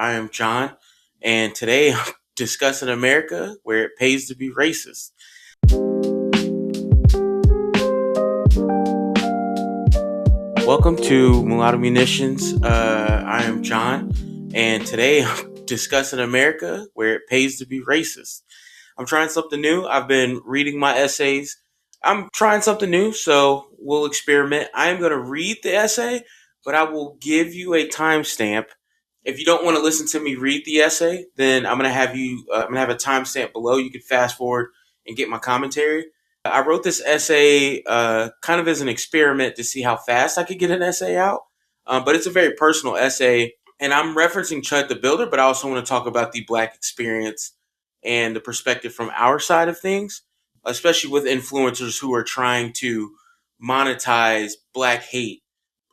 I am John, and today I'm discussing America where it pays to be racist. Welcome to Mulatto Munitions. I am John, and today I'm discussing America where it pays to be racist. I'm trying something new. I've been reading my essays. I'm trying something new, so we'll experiment. I am going to read the essay, but I will give you a timestamp. If you don't want to listen to me read the essay, then I'm going to have I'm going to have a timestamp below. You can fast forward and get my commentary. I wrote this essay kind of as an experiment to see how fast I could get an essay out. But it's a very personal essay, and I'm referencing Chud the Builder, but I also want to talk about the Black experience and the perspective from our side of things, especially with influencers who are trying to monetize Black hate.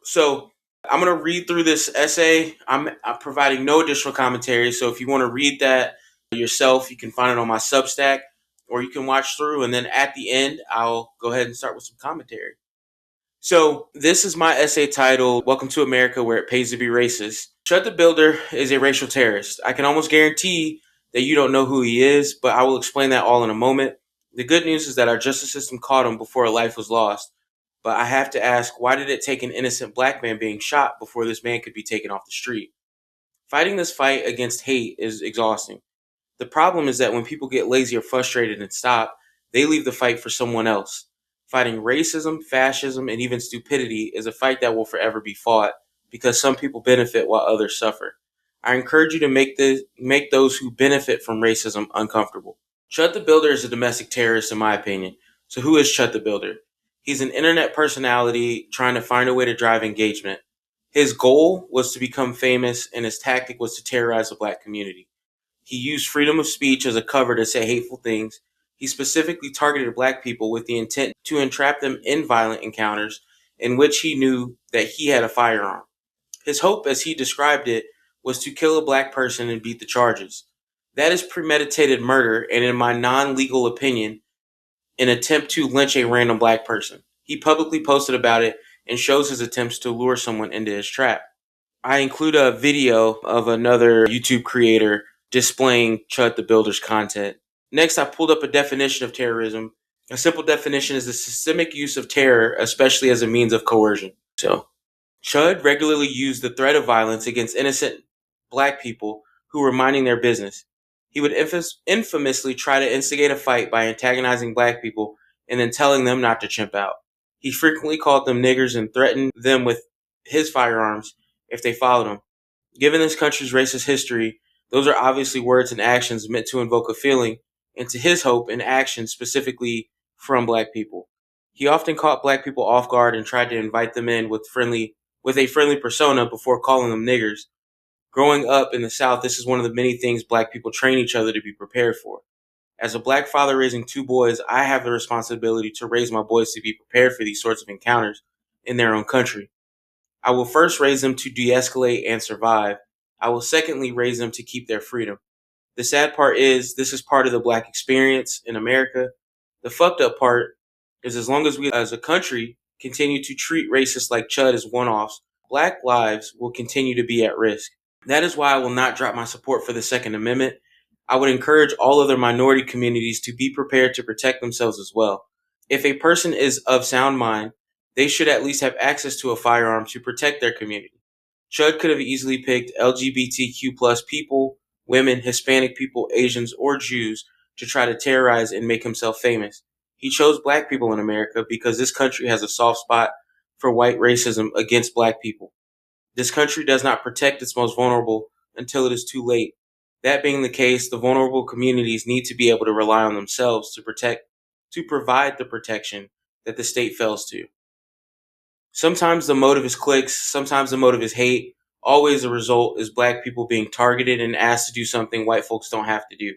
So I'm going to read through this essay. I'm providing no additional commentary. So if you want to read that yourself, you can find it on my Substack, or you can watch through. And then at the end, I'll go ahead and start with some commentary. So this is my essay titled, Welcome to America Where It Pays to Be Racist. Chud the Builder is a racial terrorist. I can almost guarantee that you don't know who he is, but I will explain that all in a moment. The good news is that our justice system caught him before a life was lost. But I have to ask, why did it take an innocent Black man being shot before this man could be taken off the street? Fighting this fight against hate is exhausting. The problem is that when people get lazy or frustrated and stop, they leave the fight for someone else. Fighting racism, fascism, and even stupidity is a fight that will forever be fought because some people benefit while others suffer. I encourage you to make those who benefit from racism uncomfortable. Chud the Builder is a domestic terrorist in my opinion. So who is Chud the Builder? He's an internet personality trying to find a way to drive engagement. His goal was to become famous, and his tactic was to terrorize the Black community. He used freedom of speech as a cover to say hateful things. He specifically targeted Black people with the intent to entrap them in violent encounters in which he knew that he had a firearm. His hope, as he described it, was to kill a Black person and beat the charges. That is premeditated murder, and in my non-legal opinion, an attempt to lynch a random Black person. He publicly posted about it and shows his attempts to lure someone into his trap. I include a video of another YouTube creator displaying Chud the Builder's content. Next, I pulled up a definition of terrorism. A simple definition is the systemic use of terror, especially as a means of coercion. So, Chud regularly used the threat of violence against innocent Black people who were minding their business. He would infamously try to instigate a fight by antagonizing Black people and then telling them not to chimp out. He frequently called them niggers and threatened them with his firearms if they followed him. Given this country's racist history, those are obviously words and actions meant to invoke a feeling, and to his hope, an action specifically from Black people. He often caught Black people off guard and tried to invite them in with a friendly persona before calling them niggers. Growing up in the South, this is one of the many things Black people train each other to be prepared for. As a Black father raising two boys, I have the responsibility to raise my boys to be prepared for these sorts of encounters in their own country. I will first raise them to de-escalate and survive. I will secondly raise them to keep their freedom. The sad part is, this is part of the Black experience in America. The fucked up part is, as long as we as a country continue to treat racists like Chud as one-offs, Black lives will continue to be at risk. That is why I will not drop my support for the Second Amendment. I would encourage all other minority communities to be prepared to protect themselves as well. If a person is of sound mind, they should at least have access to a firearm to protect their community. Chud could have easily picked LGBTQ plus people, women, Hispanic people, Asians, or Jews to try to terrorize and make himself famous. He chose Black people in America because this country has a soft spot for white racism against Black people. This country does not protect its most vulnerable until it is too late. That being the case, the vulnerable communities need to be able to rely on themselves to provide the protection that the state fails to. Sometimes the motive is clicks, sometimes the motive is hate. Always the result is Black people being targeted and asked to do something white folks don't have to do,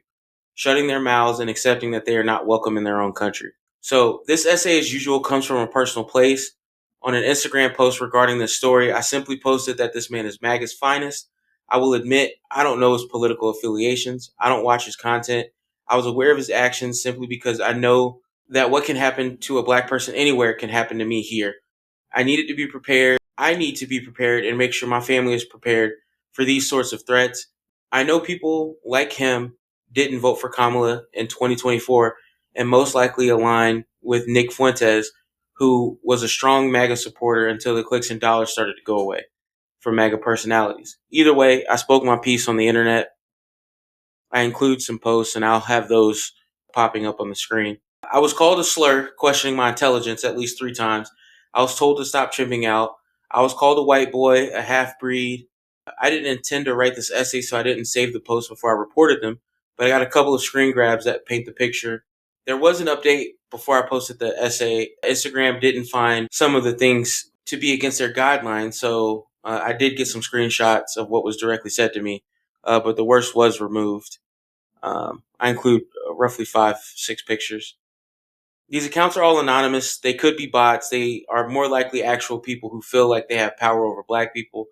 shutting their mouths and accepting that they are not welcome in their own country. So this essay, as usual, comes from a personal place. On an Instagram post regarding this story, I simply posted that this man is MAGA's finest. I will admit, I don't know his political affiliations. I don't watch his content. I was aware of his actions simply because I know that what can happen to a Black person anywhere can happen to me here. I needed to be prepared. I need to be prepared and make sure my family is prepared for these sorts of threats. I know people like him didn't vote for Kamala in 2024 and most likely align with Nick Fuentes, who was a strong MAGA supporter until the clicks and dollars started to go away for MAGA personalities. Either way, I spoke my piece on the internet. I include some posts and I'll have those popping up on the screen. I was called a slur, questioning my intelligence at least 3 times. I was told to stop chimping out. I was called a white boy, a half breed. I didn't intend to write this essay, so I didn't save the posts before I reported them, but I got a couple of screen grabs that paint the picture. There was an update before I posted the essay. Instagram didn't find some of the things to be against their guidelines, so I did get some screenshots of what was directly said to me, but the worst was removed. I include roughly 5, 6 pictures. These accounts are all anonymous. They could be bots. They are more likely actual people who feel like they have power over black people.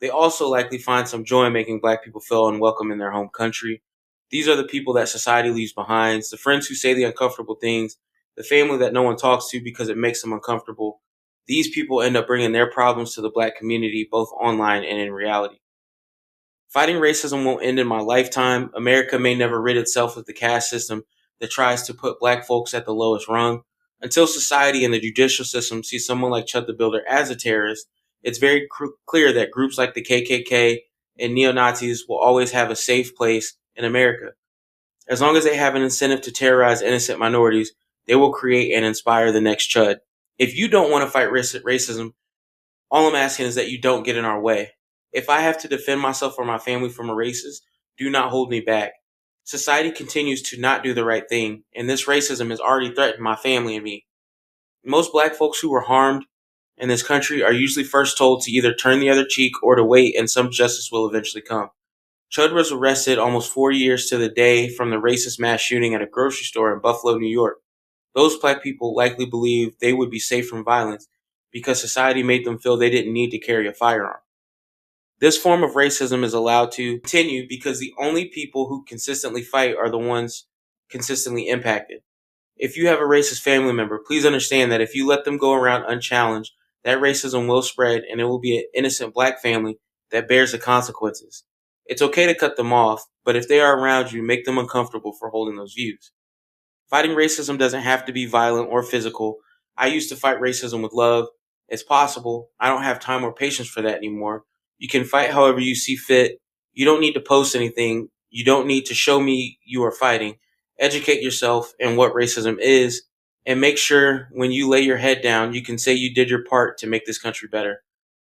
They also likely find some joy in making black people feel unwelcome in their home country. These are the people that society leaves behind. It's the friends who say the uncomfortable things, the family that no one talks to because it makes them uncomfortable. These people end up bringing their problems to the black community, both online and in reality. Fighting racism won't end in my lifetime. America may never rid itself of the caste system that tries to put black folks at the lowest rung. Until society and the judicial system see someone like Chud the Builder as a terrorist, it's very clear that groups like the KKK and neo-Nazis will always have a safe place in America. As long as they have an incentive to terrorize innocent minorities, they will create and inspire the next Chud. If you don't want to fight racism, all I'm asking is that you don't get in our way. If I have to defend myself or my family from a racist, do not hold me back. Society continues to not do the right thing, and this racism has already threatened my family and me. Most black folks who were harmed in this country are usually first told to either turn the other cheek or to wait, and some justice will eventually come. Chud was arrested almost 4 years to the day from the racist mass shooting at a grocery store in Buffalo, New York. Those black people likely believed they would be safe from violence because society made them feel they didn't need to carry a firearm. This form of racism is allowed to continue because the only people who consistently fight are the ones consistently impacted. If you have a racist family member, please understand that if you let them go around unchallenged, that racism will spread and it will be an innocent black family that bears the consequences. It's okay to cut them off, but if they are around you, make them uncomfortable for holding those views. Fighting racism doesn't have to be violent or physical. I used to fight racism with love. It's possible. I don't have time or patience for that anymore. You can fight however you see fit. You don't need to post anything. You don't need to show me you are fighting. Educate yourself in what racism is, and make sure when you lay your head down, you can say you did your part to make this country better.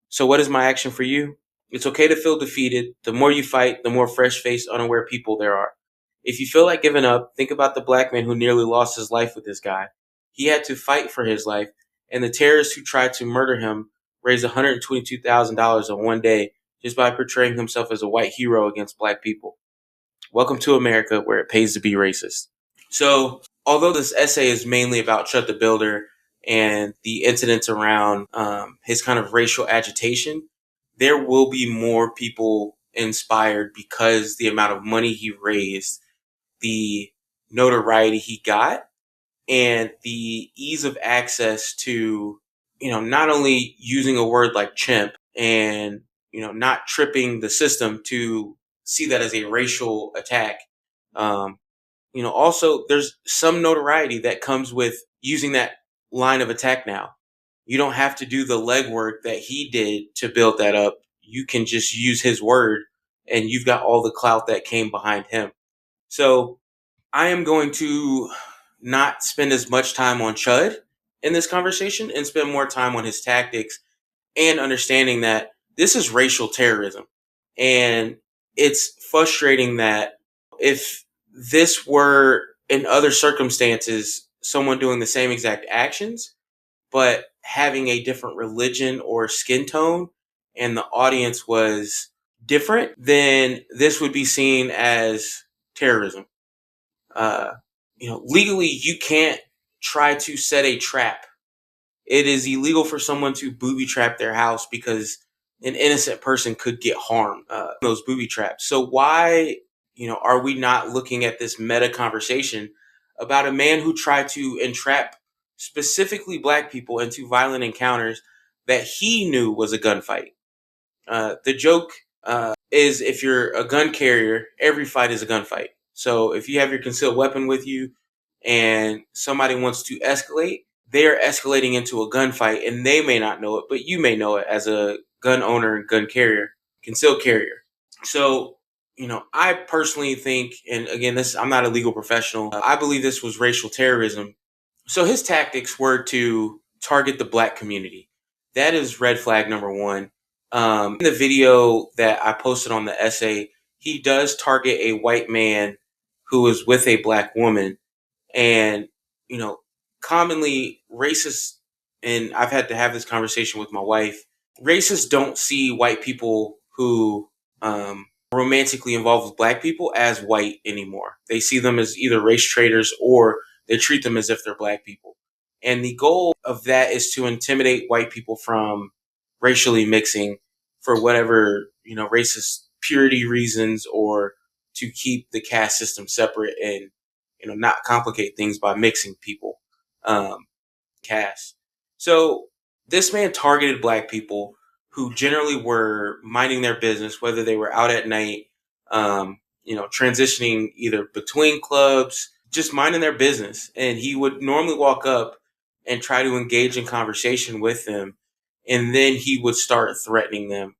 So what is my action for you? It's okay to feel defeated. The more you fight, the more fresh-faced, unaware people there are. If you feel like giving up, think about the black man who nearly lost his life with this guy. He had to fight for his life, and the terrorist who tried to murder him raised $122,000 in one day just by portraying himself as a white hero against black people. Welcome to America, where it pays to be racist. So, although this essay is mainly about Chud the Builder and the incidents around his kind of racial agitation, there will be more people inspired because the amount of money he raised, the notoriety he got, and the ease of access to, not only using a word like chimp and, not tripping the system to see that as a racial attack. Also there's some notoriety that comes with using that line of attack now. You don't have to do the legwork that he did to build that up. You can just use his word and you've got all the clout that came behind him. So I am going to not spend as much time on Chud in this conversation and spend more time on his tactics and understanding that this is racial terrorism. And it's frustrating that if this were in other circumstances, someone doing the same exact actions, but having a different religion or skin tone, and the audience was different, then this would be seen as terrorism. Uh, Legally, you can't try to set a trap. It is illegal for someone to booby trap their house because an innocent person could get harmed. Those booby traps. So why, are we not looking at this meta conversation about a man who tried to entrap specifically black people into violent encounters that he knew was a gunfight? The joke is if you're a gun carrier, every fight is a gunfight. So if you have your concealed weapon with you and somebody wants to escalate, they are escalating into a gunfight and they may not know it, but you may know it as a gun owner and gun carrier, concealed carrier. So, I personally think, and again, I'm not a legal professional, I believe this was racial terrorism. So his tactics were to target the black community. That is red flag number one. In the video that I posted on the essay, he does target a white man who is with a black woman. And, you know, commonly racists, and I've had to have this conversation with my wife, racists don't see white people who romantically involved with black people as white anymore. They see them as either race traitors or they treat them as if they're black people. And the goal of that is to intimidate white people from racially mixing for whatever, racist purity reasons, or to keep the caste system separate and, not complicate things by mixing people, caste. So this man targeted black people who generally were minding their business, whether they were out at night, transitioning either between clubs, just minding their business. And he would normally walk up and try to engage in conversation with them. And then he would start threatening them.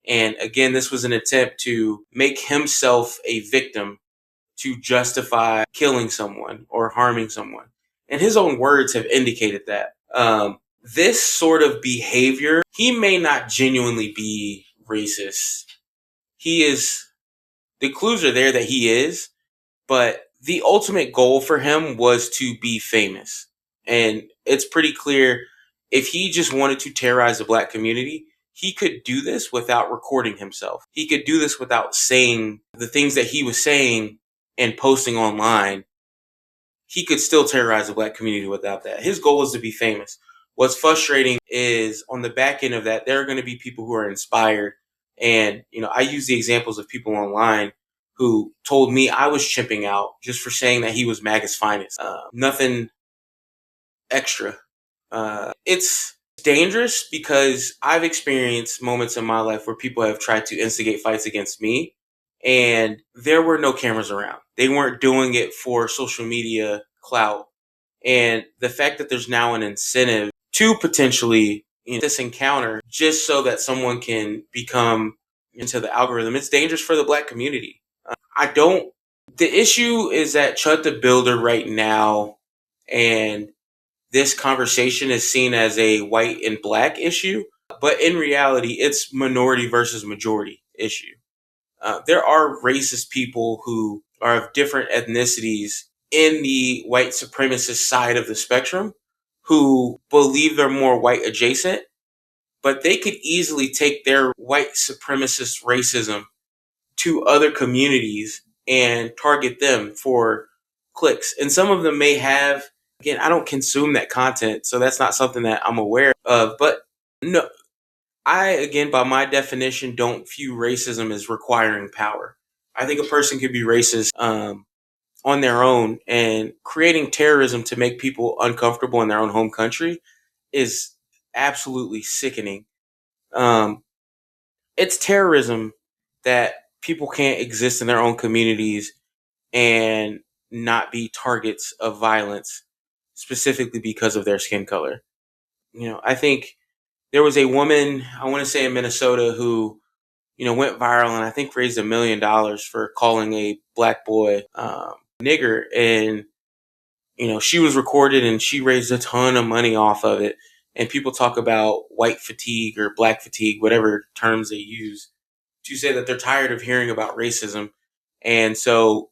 And again, this was an attempt to make himself a victim to justify killing someone or harming someone. And his own words have indicated that. This sort of behavior, he may not genuinely be racist. The clues are there that he is, but the ultimate goal for him was to be famous. And it's pretty clear if he just wanted to terrorize the black community, he could do this without recording himself. He could do this without saying the things that he was saying and posting online. He could still terrorize the black community without that. His goal is to be famous. What's frustrating is on the back end of that, there are going to be people who are inspired. And, I use the examples of people online who told me I was chimping out just for saying that he was MAGA's finest. Nothing extra. It's dangerous because I've experienced moments in my life where people have tried to instigate fights against me and there were no cameras around. They weren't doing it for social media clout. And the fact that there's now an incentive to potentially this encounter just so that someone can become into the algorithm, it's dangerous for the black community. The issue is that Chud the Builder right now and this conversation is seen as a white and black issue, but in reality, it's minority versus majority issue. There are racist people who are of different ethnicities in the white supremacist side of the spectrum who believe they're more white adjacent, but they could easily take their white supremacist racism to other communities and target them for clicks. And some of them may have, again, I don't consume that content, so that's not something that I'm aware of, but no, I, again, by my definition, don't view racism as requiring power. I think a person could be racist on their own, and creating terrorism to make people uncomfortable in their own home country is absolutely sickening. Um, it's terrorism that people can't exist in their own communities and not be targets of violence specifically because of their skin color. I think there was a woman, I want to say in Minnesota, who went viral and I think raised $1 million for calling a black boy nigger. And, she was recorded and she raised a ton of money off of it. And people talk about white fatigue or black fatigue, whatever terms they use, to say that they're tired of hearing about racism. And so,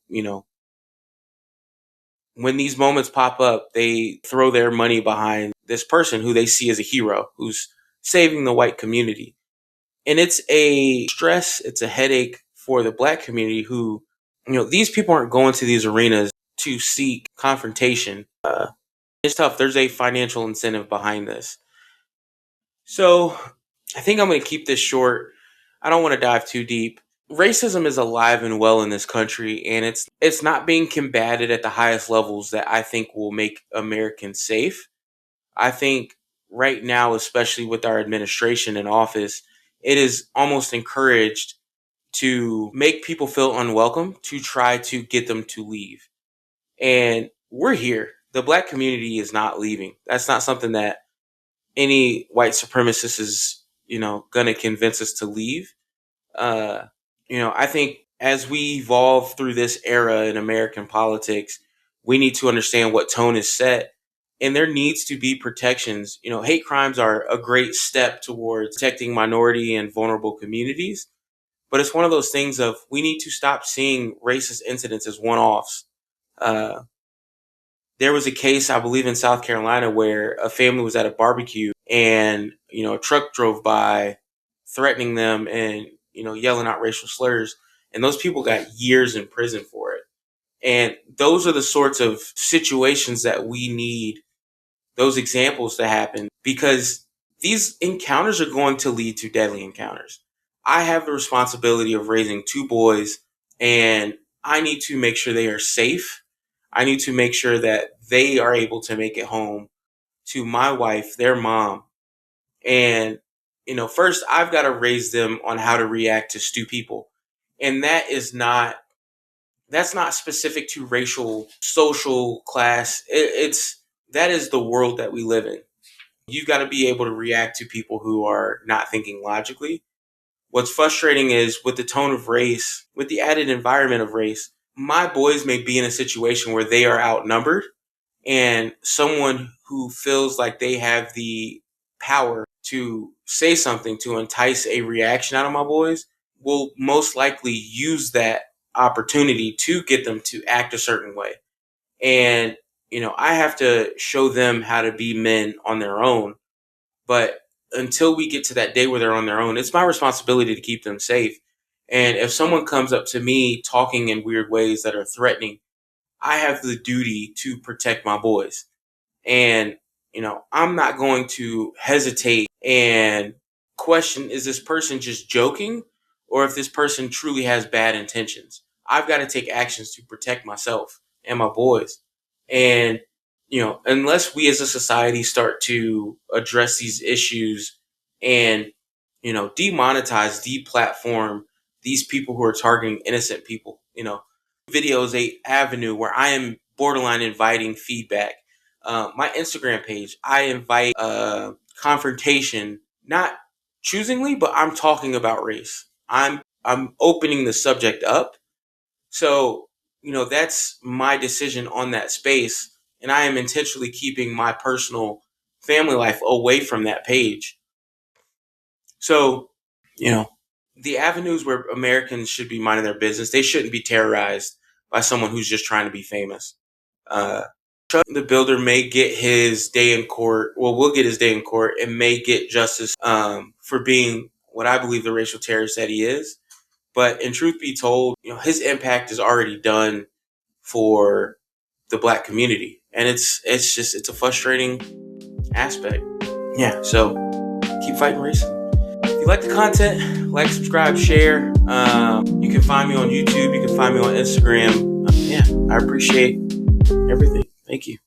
when these moments pop up, they throw their money behind this person who they see as a hero, who's saving the white community. And it's a stress, it's a headache for the black community who, these people aren't going to these arenas to seek confrontation. It's tough. There's a financial incentive behind this. So I think I'm going to keep this short. I don't want to dive too deep. Racism is alive and well in this country, and it's not being combated at the highest levels that I think will make Americans safe. I think right now, especially with our administration in office, it is almost encouraged to make people feel unwelcome to try to get them to leave. And we're here. The black community is not leaving. That's not something that any white supremacist is, going to convince us to leave. Uh, I think as we evolve through this era in American politics, we need to understand what tone is set. And there needs to be protections. Hate crimes are a great step towards protecting minority and vulnerable communities. But it's one of those things of we need to stop seeing racist incidents as one-offs. Uh, there was a case, I believe, in South Carolina where a family was at a barbecue and, a truck drove by threatening them and, yelling out racial slurs. And those people got years in prison for it. And those are the sorts of situations that we need those examples to happen, because these encounters are going to lead to deadly encounters. I have the responsibility of raising two boys, and I need to make sure they are safe. I need to make sure that they are able to make it home to my wife, their mom. And, first I've got to raise them on how to react to stew people. And that's not specific to racial, social class. That is the world that we live in. You've got to be able to react to people who are not thinking logically. What's frustrating is with the tone of race, with the added environment of race, my boys may be in a situation where they are outnumbered, and someone who feels like they have the power to say something to entice a reaction out of my boys will most likely use that opportunity to get them to act a certain way. And, I have to show them how to be men on their own. But until we get to that day where they're on their own, it's my responsibility to keep them safe. And if someone comes up to me talking in weird ways that are threatening, I have the duty to protect my boys. And, I'm not going to hesitate and question, is this person just joking, or if this person truly has bad intentions? I've got to take actions to protect myself and my boys. And, unless we as a society start to address these issues and, demonetize, deplatform these people who are targeting innocent people, video is a avenue where I am borderline inviting feedback. My Instagram page, I invite confrontation, not choosingly, but I'm talking about race. I'm opening the subject up. So, that's my decision on that space. And I am intentionally keeping my personal family life away from that page. So, you know, the avenues where Americans should be minding their business, they shouldn't be terrorized by someone who's just trying to be famous. Chud the Builder may get his day in court. Well, will get his day in court and may get justice for being what I believe the racial terrorist that he is. But in truth be told, his impact is already done for the black community, and it's a frustrating aspect. Yeah, so keep fighting racism. If you like the content, like, subscribe, share. You can find me on YouTube. You can find me on Instagram. Yeah, I appreciate everything. Thank you.